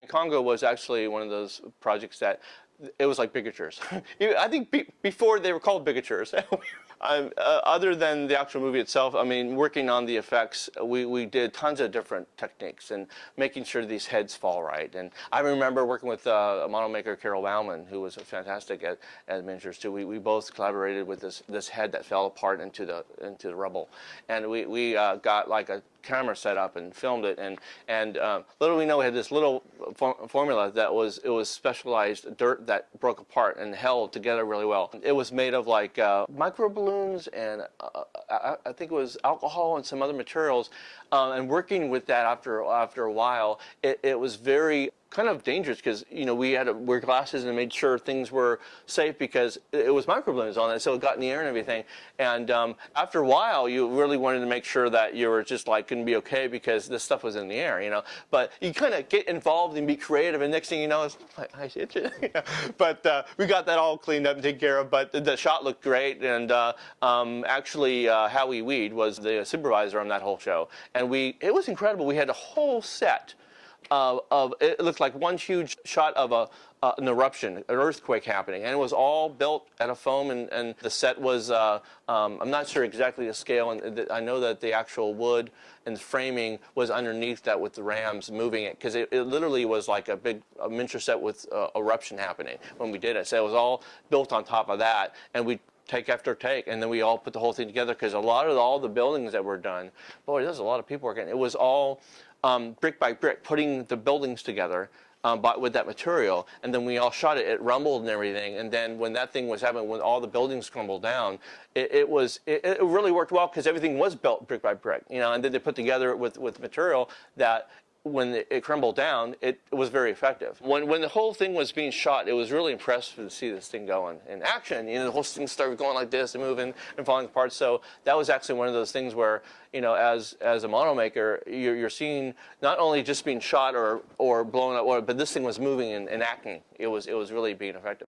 CONGO was actually one of those projects that it was like bigatures. I think before they were called bigatures. Other than the actual movie itself, I mean, working on the effects, we did tons of different techniques and making sure these heads fall right. And I remember working with a model maker, Carol Bauman, who was fantastic at miniatures too. We both collaborated with this head that fell apart into the rubble, and we got like a camera set up and filmed it, and little we know, we had this little formula that was specialized dirt that broke apart and held together really well. It was made of like micro balloons and I think it was alcohol and some other materials, and working with that after a while, it was very kind of dangerous because, you know, we had to wear glasses and made sure things were safe because it was microballoons on it, so it got in the air and everything. And after a while, you really wanted to make sure that you were just like going to be okay because this stuff was in the air, you know. But you kind of get involved and be creative, and next thing you know, it's I itch it. But we got that all cleaned up and taken care of. But the shot looked great, and actually, Howie Weed was the supervisor on that whole show, and it was incredible. We had a whole set. It looked like one huge shot of an eruption, an earthquake happening, and it was all built out of foam, and the set was, I'm not sure exactly the scale, and I know that the actual wood and the framing was underneath that with the rams moving it, because it literally was like a miniature set with eruption happening when we did it. So it was all built on top of that, and we take after take, and then we all put the whole thing together, because all the buildings that were done, boy, there's a lot of people working. It was all brick by brick, putting the buildings together with that material, and then we all shot it. It rumbled and everything, and then when that thing was happening, when all the buildings crumbled down, it really worked well because everything was built brick by brick, you know, and then they put together with material that when it crumbled down, it was very effective. When the whole thing was being shot, it was really impressive to see this thing going in action. You know, the whole thing started going like this and moving and falling apart. So that was actually one of those things where, you know, as a model maker, you're seeing not only just being shot or blown up, but this thing was moving and acting. It was really being effective.